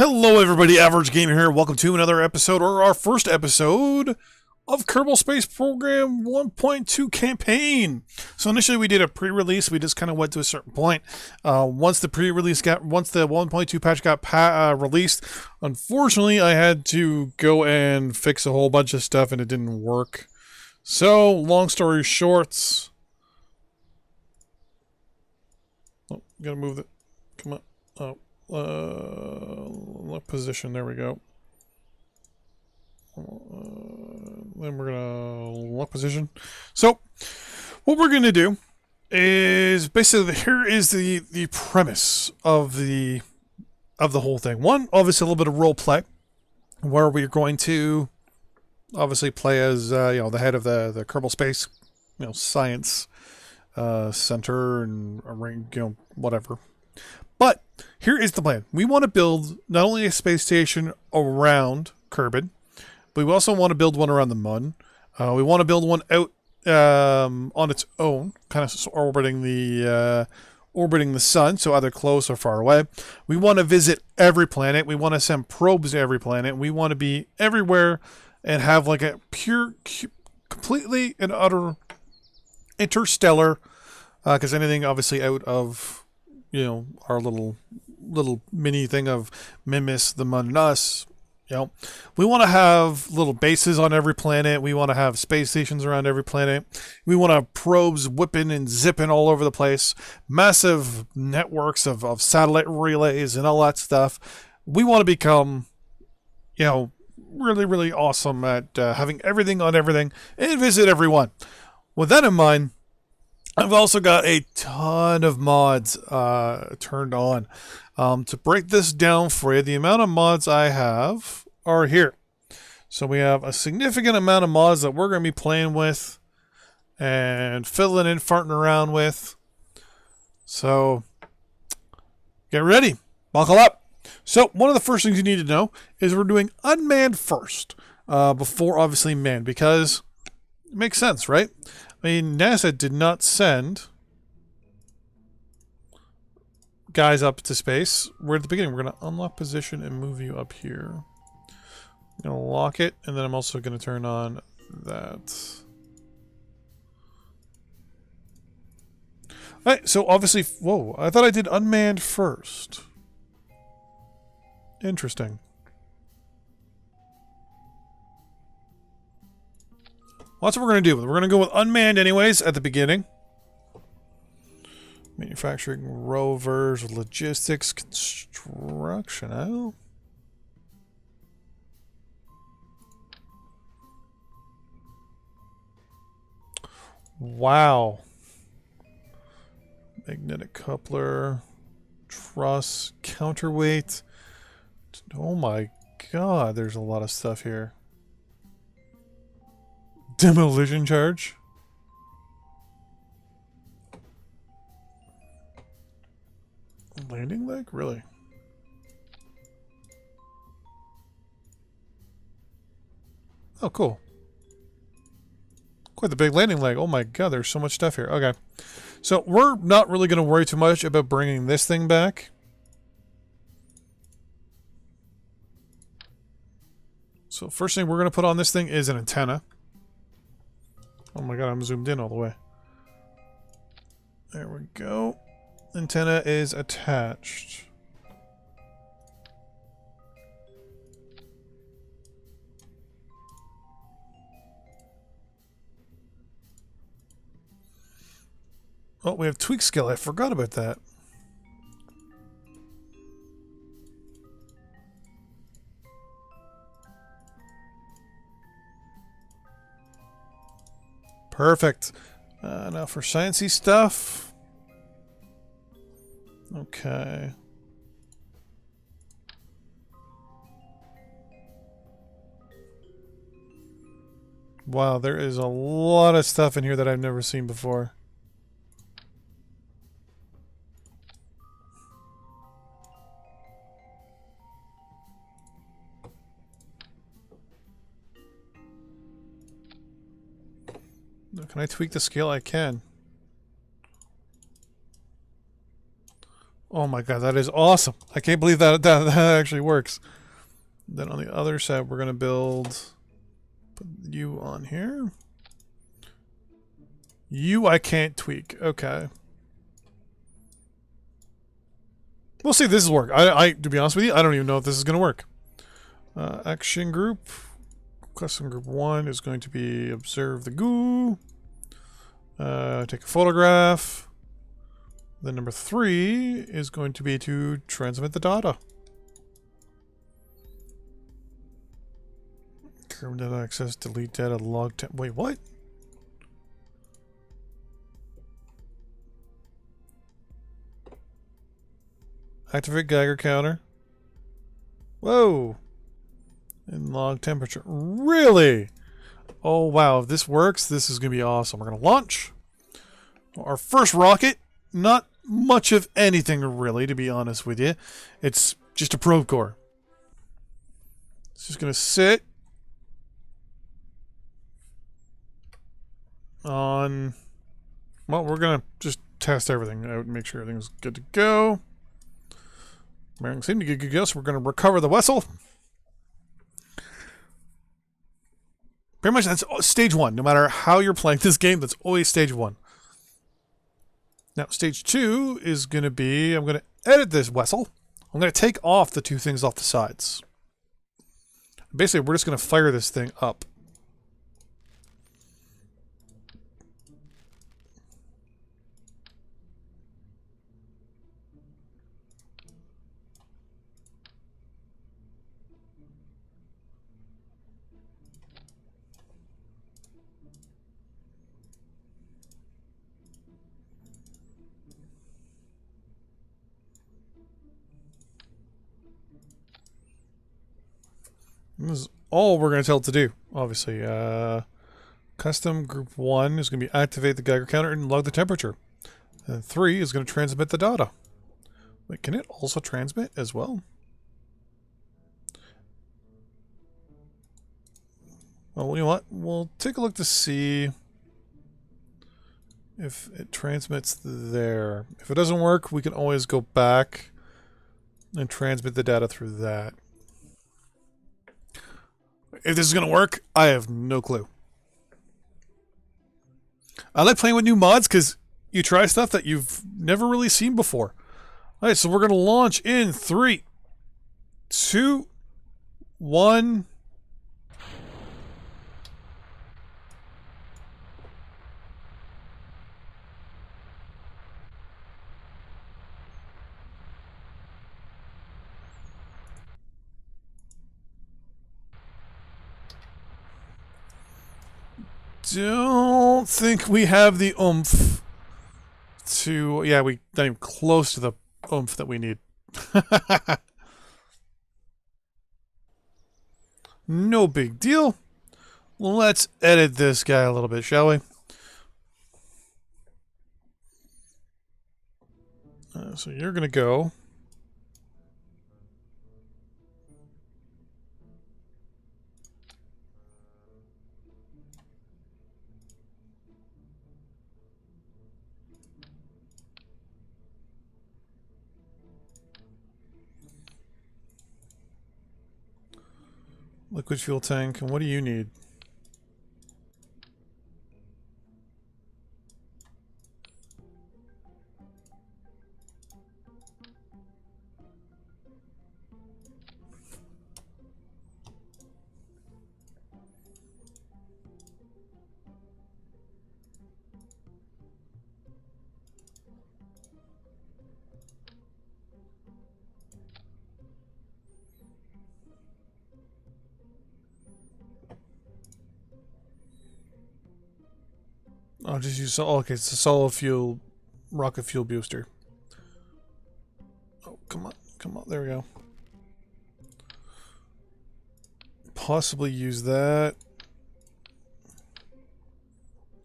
Hello everybody, Average Gamer here. Welcome to another episode, or our first episode, of Kerbal Space Program 1.2 campaign. So initially we did a pre-release, we just kind of went to a certain point. Once the 1.2 patch got released, unfortunately I had to go and fix a whole bunch of stuff and it didn't work. So, long story short, oh, gotta move it, come on, oh. Lock position, there we go. Then we're gonna lock position. So, what we're gonna do is basically here is the premise of the whole thing. One, obviously a little bit of role play, where we're going to obviously play as the head of the Kerbal Space, science center and whatever. But here is the plan. We want to build not only a space station around Kerbal, but we also want to build one around the Mun. We want to build one out on its own, kind of orbiting the sun, so either close or far away. We want to visit every planet. We want to send probes to every planet. We want to be everywhere and have like a completely and utter interstellar, because anything obviously out of our little mini thing of Mimis, the Mun, and us. We want to have little bases on every planet. We want to have space stations around every planet. We want to have probes whipping and zipping all over the place. Massive networks of satellite relays and all that stuff. We want to become, really, really awesome at having everything on everything and visit everyone. With that in mind, I've also got a ton of mods turned on. To break this down for you, the amount of mods I have are here. So we have a significant amount of mods that we're going to be playing with and filling in, farting around with. So get ready. Buckle up. So one of the first things you need to know is we're doing unmanned first before obviously manned, because it makes sense, right? I mean, NASA did not send guys up to space. We're at the beginning. We're going to unlock position and move you up here. I'm going to lock it, and then I'm also going to turn on that. Alright, so obviously, whoa, I thought I did unmanned first. Interesting. Well, that's what we're going to do. We're going to go with unmanned anyways at the beginning. Manufacturing, rovers, logistics, construction. Oh. Wow. Magnetic coupler, truss, counterweight. Oh my god, there's a lot of stuff here. Demolition charge. Landing leg? Really? Oh, cool. Quite the big landing leg. Oh my god, there's so much stuff here. Okay. So we're not really going to worry too much about bringing this thing back. So first thing we're going to put on this thing is an antenna. Oh my god, I'm zoomed in all the way. There we go. Antenna is attached. Oh, we have tweak skill. I forgot about that. Perfect. Now for sciencey stuff. Okay. Wow, there is a lot of stuff in here that I've never seen before. Can I tweak the scale? I can. Oh my god, that is awesome. I can't believe that actually works. Then on the other side, we're going to build... Put you on here. You I can't tweak. Okay. We'll see if this will work. To be honest with you, I don't even know if this is going to work. Action group. Custom group 1 is going to be observe the goo. Take a photograph. Then number 3 is going to be to transmit the data. Curve data access, delete data, log temp. Wait, what? Activate Geiger counter. Whoa. And log temperature. Really? Oh, wow. If this works, this is going to be awesome. We're going to launch our first rocket. Not much of anything, really, to be honest with you. It's just a probe core. It's just going to sit on... Well, we're going to just test everything out and make sure everything's good to go. Everything seemed to get good to go, so we're going to recover the vessel. Pretty much that's stage 1. No matter how you're playing this game, that's always stage 1. Now, stage 2 is going to be, I'm going to edit this vessel. I'm going to take off the 2 things off the sides. Basically, we're just going to fire this thing up. This is all we're going to tell it to do, obviously. Custom group 1 is going to be activate the Geiger counter and log the temperature. And 3 is going to transmit the data. Wait, can it also transmit as well? Well, you know what? We'll take a look to see if it transmits there. If it doesn't work, we can always go back and transmit the data through that. If this is going to work, I have no clue. I like playing with new mods because you try stuff that you've never really seen before. Alright, so we're going to launch in 3, 2, 1... Don't think we have the oomph to... Yeah, we not even close to the oomph that we need. No big deal. Let's edit this guy a little bit, shall we? So you're going to go... Liquid fuel tank, and what do you need? I'll just use... Oh, okay, it's a solid fuel... rocket fuel booster. Oh, come on. Come on. There we go. Possibly use that.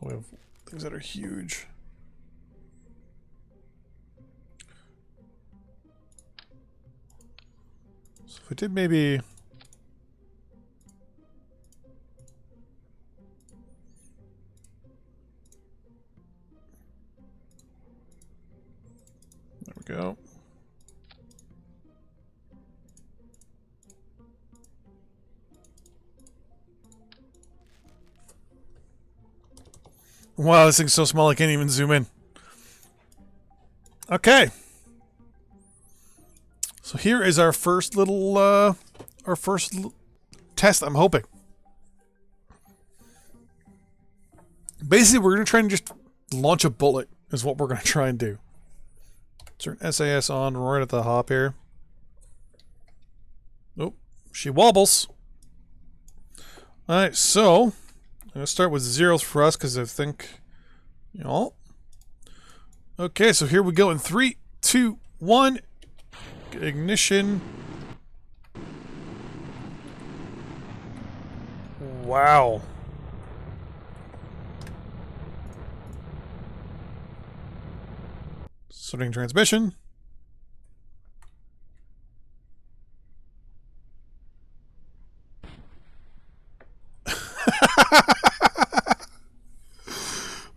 Oh, we have things that are huge. So if we did maybe... There we go. Wow, this thing's so small I can't even zoom in. Okay. So here is our first little, test, I'm hoping. Basically, we're going to try and just launch a bullet, is what we're going to try and do. Turn SAS on right at the hop here. Oh, she wobbles. Alright, so I'm going to start with zeros for us because I think, you know. Okay, so here we go in 3, 2, 1. Ignition. Wow. Starting transmission.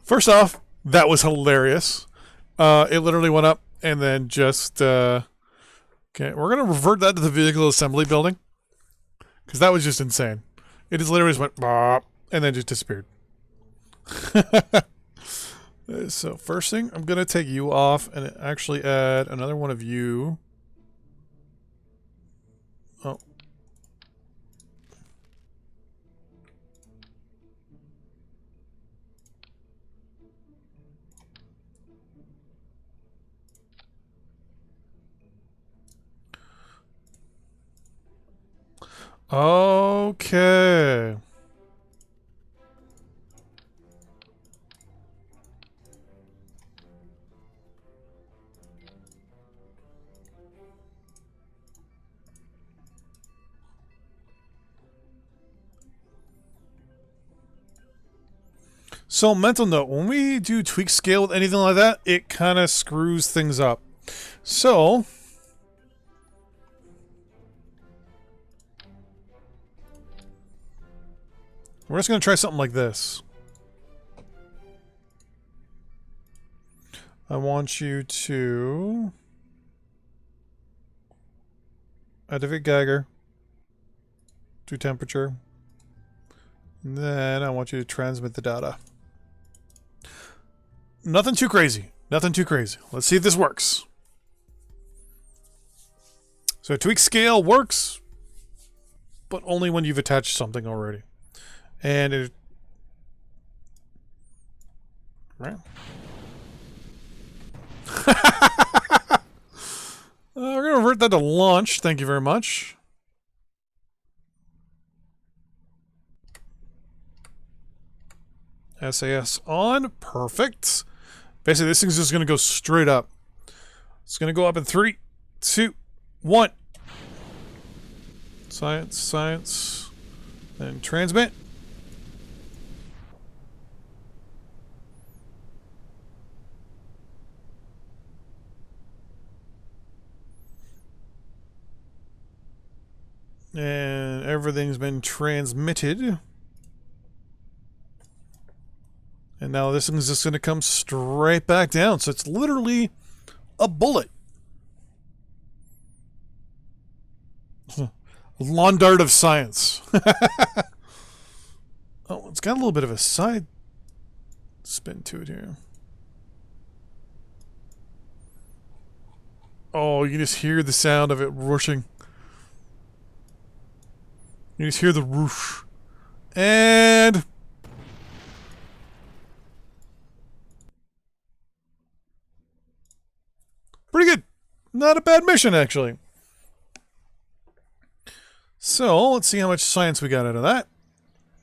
First off, that was hilarious. It literally went up and then just... okay, we're going to revert that to the vehicle assembly building. Because that was just insane. It just literally just went... Bop, and then just disappeared. So first thing, I'm going to take you off and actually add another one of you. Oh. Okay. So, mental note, when we do tweak scale with anything like that, it kind of screws things up. So, we're just going to try something like this. I want you to activate Geiger, do temperature, and then I want you to transmit the data. Nothing too crazy. Nothing too crazy. Let's see if this works. So tweak scale works, but only when you've attached something already. And it... Right. We're going to revert that to launch. Thank you very much. SAS on. Perfect. Basically, this thing's just going to go straight up. It's going to go up in 3, 2, 1. Science, science. Then transmit. And everything's been transmitted. And now this thing's just going to come straight back down. So it's literally a bullet. Lawn dart of science. Oh, it's got a little bit of a side spin to it here. Oh, you can just hear the sound of it rushing. You just hear the roosh. And... pretty good. Not a bad mission, actually. So, let's see how much science we got out of that.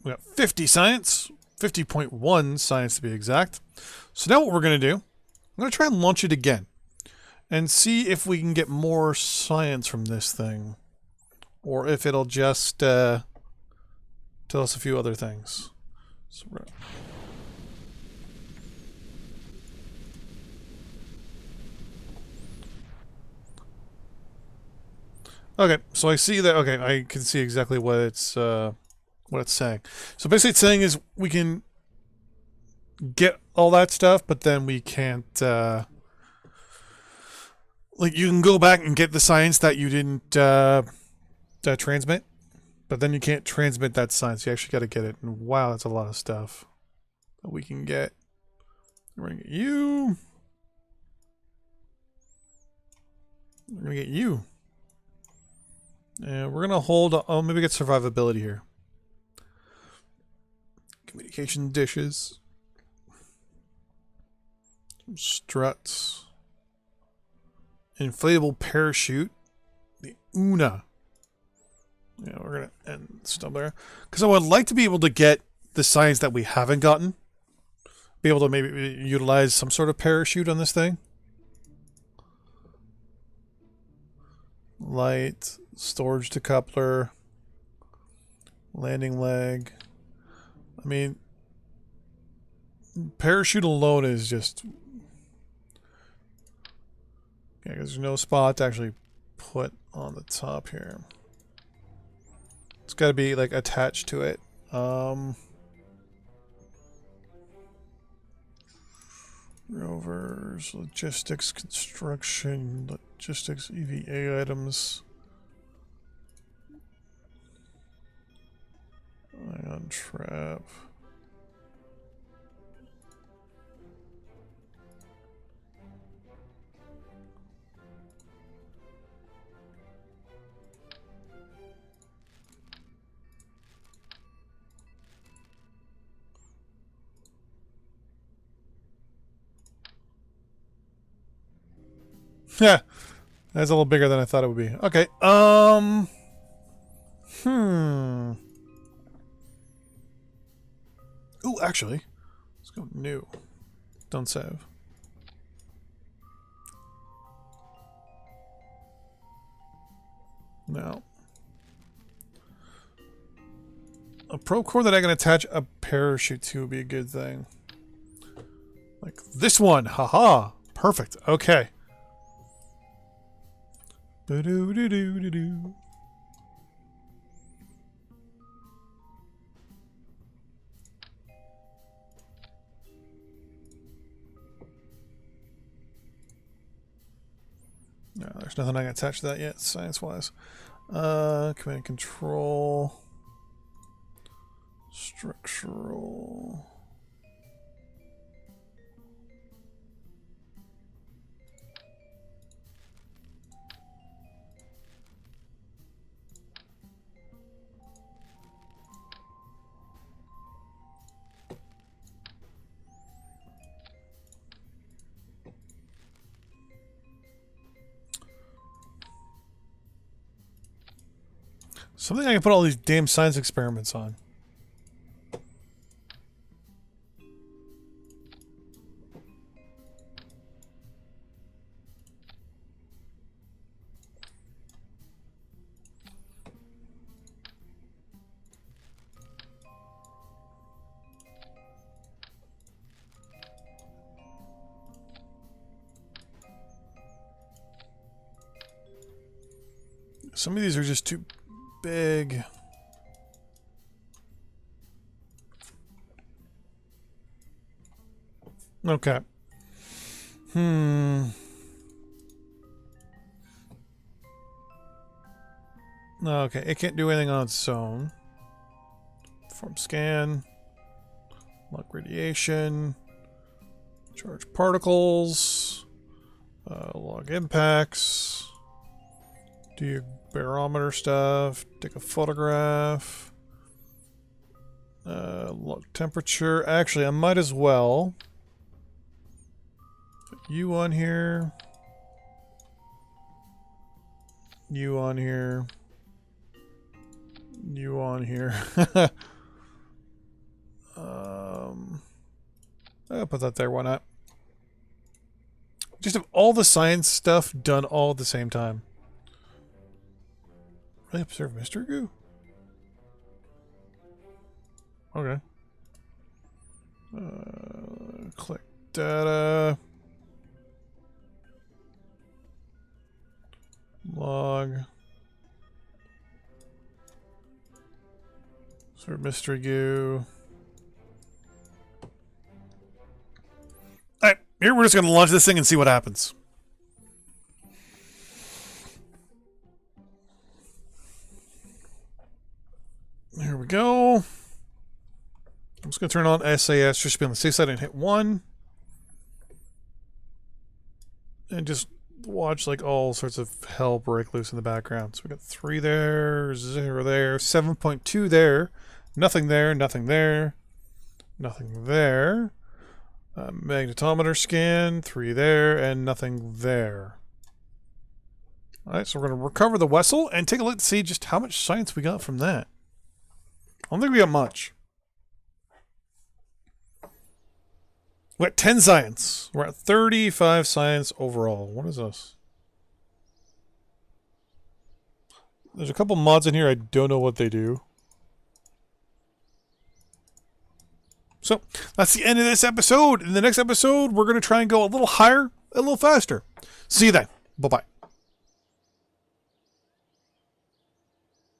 We got 50 science. 50.1 science to be exact. So now what we're going to do, I'm going to try and launch it again. And see if we can get more science from this thing. Or if it'll just tell us a few other things. So okay, so I see that. Okay, I can see exactly what it's saying. So basically, it's saying is we can get all that stuff, but then we can't. Like you can go back and get the science that you didn't transmit, but then you can't transmit that science. You actually got to get it. And wow, that's a lot of stuff that we can get. We're gonna get you. We're gonna get you. And we're gonna hold. Oh, maybe get survivability here. Communication dishes. Struts. Inflatable parachute. The Una. Yeah, we're gonna end stuff there. Because I would like to be able to get the science that we haven't gotten. Be able to maybe utilize some sort of parachute on this thing. Light, storage decoupler, landing leg. I mean, parachute alone is just... Yeah, because there's no spot to actually put on the top here. It's got to be like attached to it. Rovers, logistics, construction, logistics, EVA items. Ion trap. Yeah, that's a little bigger than I thought it would be. Okay, Ooh, actually, let's go new. Don't save. No. A probe core that I can attach a parachute to would be a good thing. Like this one. Haha. Perfect. Okay. Ba-do-do-do-do-do. No, there's nothing I can attach to that yet, science-wise. Command and control. Structural. Something I can put all these damn science experiments on. Some of these are just too big. Okay. Okay, it can't do anything on its own. Perform scan. Lock radiation. Charge particles. Log impacts. Do your barometer stuff. Take a photograph. Log temperature. Actually, I might as well put you on here. You on here. You on here. I'll put that there. Why not? Just have all the science stuff done all at the same time. Really observe mystery goo? Okay. Click data. Log. Sort of mystery goo. Alright, here we're just going to launch this thing and see what happens. Here we go. I'm just going to turn on SAS just to be on the safe side and hit 1. and just watch like all sorts of hell break loose in the background. So we got 3 there, 0 there, 7.2 there, nothing there, nothing there, nothing there. Magnetometer scan, 3 there, and nothing there. Alright, so we're going to recover the Wessel and take a look to see just how much science we got from that. I don't think we got much. We're at 10 science. We're at 35 science overall. What is this? There's a couple mods in here. I don't know what they do. So, that's the end of this episode. In the next episode, we're going to try and go a little higher, a little faster. See you then. Bye-bye.